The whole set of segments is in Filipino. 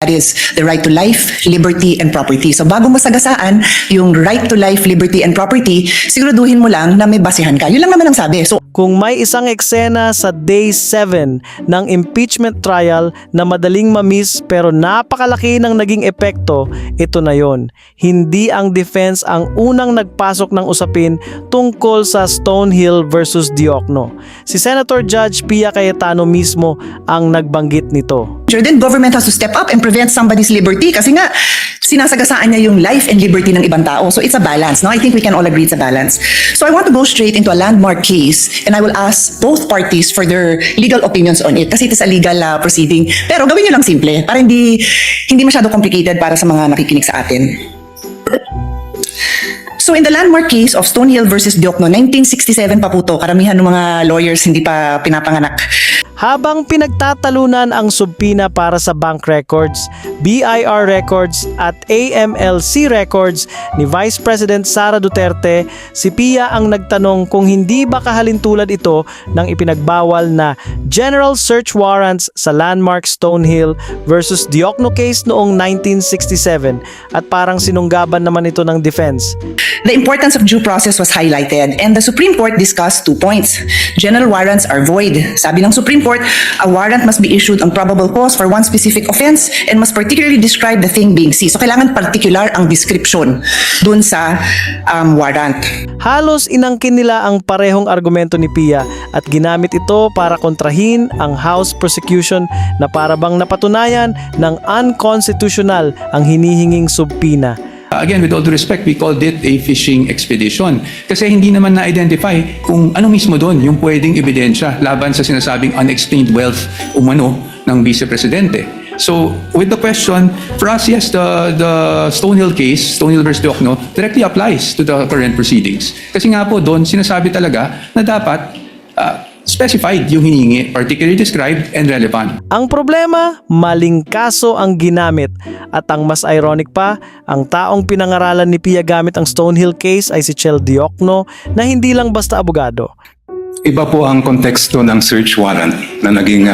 that is the right to life, liberty, and property. So bago mo sagasaan yung right to life, liberty, and property, siguraduhin mo lang na may basihan ka. Yun lang naman ang sabi. So Kung may isang eksena sa Day 7 ng impeachment trial na madaling mamiss pero napakalaki ng naging epekto, ito na yon. Hindi ang defense ang unang nagpasok ng usapin tungkol sa Stonehill versus Diokno. Si Senator Judge Pia Cayetano mismo ang nagbanggit nito. then government has to step up and prevent somebody's liberty kasi nga sinasagasaan niya yung life and liberty ng ibang tao. So it's a balance. No? I think we can all agree it's a balance. So I want to go straight into a landmark case and I will ask both parties for their legal opinions on it kasi it is a legal proceeding. Pero gawin niyo lang simple para hindi masyado complicated para sa mga nakikinig sa atin. So in the landmark case of Stonehill versus Diokno, 1967 pa po to, karamihan ng mga lawyers hindi pa pinapanganak. Habang pinagtatalunan ang subpina para sa bank records, BIR records at AMLC records ni Vice President Sara Duterte, si Pia ang nagtanong kung hindi ba kahalintulad ito ng ipinagbawal na general search warrants sa landmark Stonehill versus Diokno case noong 1967 at parang sinunggaban naman ito ng defense. The importance of due process was highlighted and the Supreme Court discussed 2 points. General warrants are void. Sabi ng Supreme Court, a warrant must be issued on probable cause for one specific offense and must particularly describe the thing being seized. So kailangan particular ang description dun sa warrant. Halos inangkin nila ang parehong argumento ni Pia at ginamit ito para kontrahin ang House prosecution na para bang napatunayan ng unconstitutional ang hinihinging subpina. Again, with all due respect, we called it a fishing expedition. Kasi hindi naman na-identify kung ano mismo doon yung pwedeng ebidensya laban sa sinasabing unexplained wealth umano ng Vice Presidente. So, with the question, for us, yes, the Stonehill case, Stonehill versus Diokno, directly applies to the current proceedings. Kasi nga po doon, sinasabi talaga na dapat specified yung hiningi, particularly described and relevant. Ang problema, maling kaso ang ginamit. At ang mas ironic pa, ang taong pinangaralan ni Pia gamit ang Stonehill case ay si Chel Diokno na hindi lang basta abogado. Iba po ang konteksto ng search warrant na naging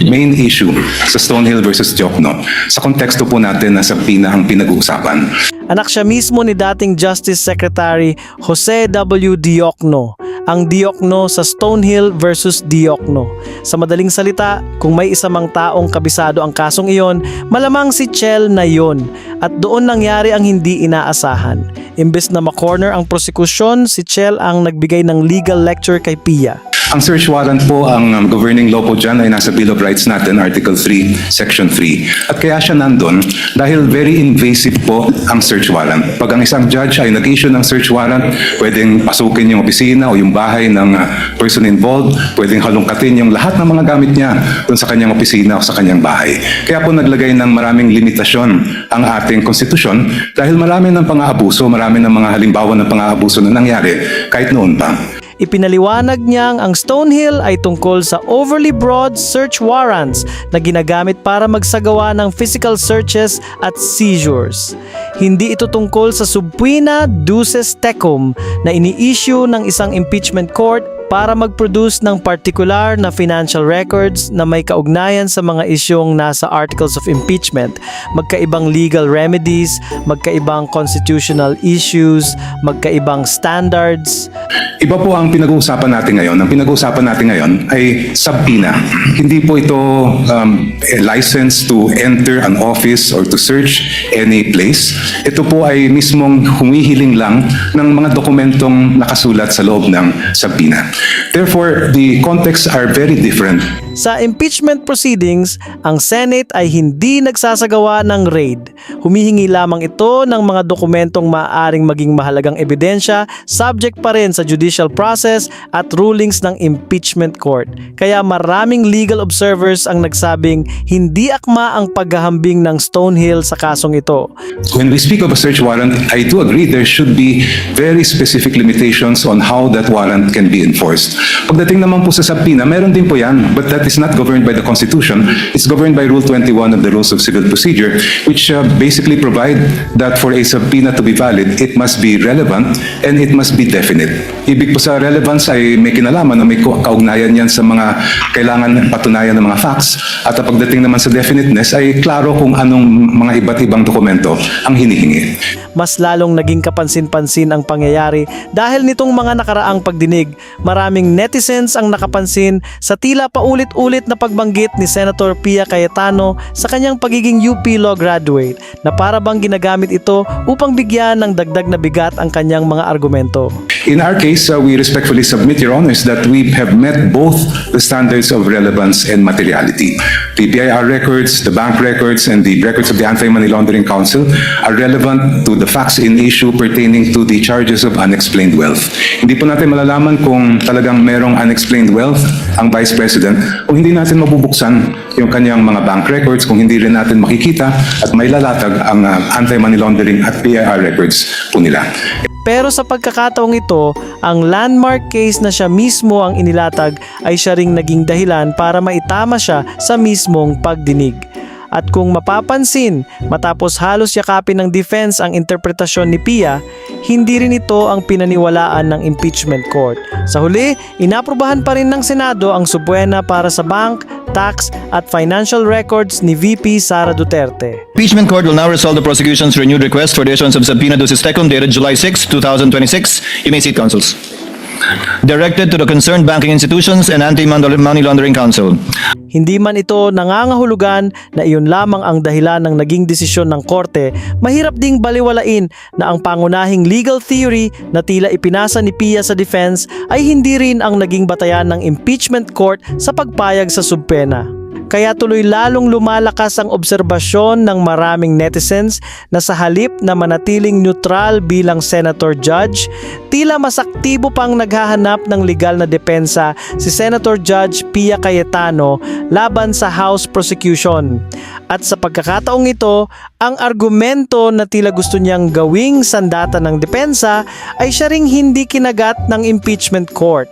main issue sa Stonehill versus Diokno. Sa konteksto po natin na sa pinahang pinag-uusapan. Anak siya mismo ni dating Justice Secretary Jose W. Diokno, ang Diokno sa Stonehill versus Diokno. Sa madaling salita, kung may isa mang taong kabisado ang kasong iyon, malamang si Chel na yon. At doon nangyari ang hindi inaasahan. Imbes na ma-corner ang prosekusyon, si Chel ang nagbigay ng legal lecture kay Pia. Ang search warrant po, ang governing law po dyan ay nasa Bill of Rights natin, Article 3, Section 3. At kaya siya nandun dahil very invasive po ang search warrant. Pag ang isang judge ay nag-issue ng search warrant, pwedeng pasukin yung opisina o yung bahay ng person involved, pwedeng halongkatin yung lahat ng mga gamit niya dun sa kanyang opisina o sa kanyang bahay. Kaya po naglagay ng maraming limitasyon ang ating konstitusyon dahil marami ng pang-aabuso, marami ng mga halimbawa ng pang-aabuso na nangyari kahit noon pa. Ipinaliwanag niyang ang Stonehill ay tungkol sa overly broad search warrants na ginagamit para magsagawa ng physical searches at seizures. Hindi ito tungkol sa subpoena duces tecum na ini-issue ng isang impeachment court para mag-produce ng particular na financial records na may kaugnayan sa mga isyong nasa Articles of Impeachment, magkaibang legal remedies, magkaibang constitutional issues, magkaibang standards. Iba po ang pinag-uusapan natin ngayon. Ang pinag-uusapan natin ngayon ay subpoena. Hindi po ito a license to enter an office or to search any place. Ito po ay mismong humihiling lang ng mga dokumentong nakasulat sa loob ng subpoena. Therefore, the contexts are very different. Sa impeachment proceedings, ang Senate ay hindi nagsasagawa ng raid. Humihingi lamang ito ng mga dokumentong maaaring maging mahalagang ebidensya, subject pa rin sa judicial process at rulings ng impeachment court. Kaya maraming legal observers ang nagsabing hindi akma ang paghahambing ng Stonehill sa kasong ito. When we speak of a search warrant, I do agree there should be very specific limitations on how that warrant can be enforced. Pagdating naman po sa subpoena, meron din po yan, but that is not governed by the Constitution. It's governed by Rule 21 of the Rules of Civil Procedure, which basically provide that for a subpoena to be valid, it must be relevant and it must be definite. Ibig po sa relevance ay may kinalaman na may kaugnayan yan sa mga kailangan patunayan ng mga facts. At pagdating naman sa definiteness ay klaro kung anong mga iba't ibang dokumento ang hinihingi. Mas lalong naging kapansin-pansin ang pangyayari dahil nitong mga nakaraang pagdinig, maraming netizens ang nakapansin sa tila paulit-ulit na pagbanggit ni Senator Pia Cayetano sa kanyang pagiging UP Law graduate na para bang ginagamit ito upang bigyan ng dagdag na bigat ang kanyang mga argumento. In our case, we respectfully submit, Your Honors, that we have met both the standards of relevance and materiality. The PIR records, the bank records, and the records of the Anti-Money Laundering Council are relevant to the facts in issue pertaining to the charges of unexplained wealth. Hindi po natin malalaman kung talagang merong unexplained wealth ang Vice President kung hindi natin mabubuksan yung kanyang mga bank records, kung hindi rin natin makikita at may lalatag ang anti-money laundering at PIR records po nila. Pero sa pagkakataong ito, ang landmark case na siya mismo ang inilatag ay siya ring naging dahilan para maitama siya sa mismong pagdinig. At kung mapapansin, matapos halos yakapin ng defense ang interpretasyon ni Pia, hindi rin ito ang pinaniwalaan ng impeachment court. Sa huli, inaprubahan pa rin ng Senado ang subpoena para sa bank, tax at financial records ni VP Sara Duterte. Impeachment court will now resolve the prosecution's renewed request for the issuance of subpoena ducis tecum dated July 6, 2026. You may seat, counsels. Directed to the concerned banking institutions and Anti-Money Laundering Council. Hindi man ito nangangahulugan na iyon lamang ang dahilan ng naging desisyon ng korte, mahirap ding baliwalain na ang pangunahing legal theory na tila ipinasa ni Pia sa defense ay hindi rin ang naging batayan ng impeachment court sa pagpayag sa subpena. Kaya tuloy lalong lumalakas ang obserbasyon ng maraming netizens na sa halip na manatiling neutral bilang senator judge, tila mas aktibo pang naghahanap ng legal na depensa si Senator Judge Pia Cayetano laban sa House prosecution. At sa pagkakataong ito, ang argumento na tila gusto niyang gawing sandata ng depensa ay siya ring hindi kinagat ng impeachment court.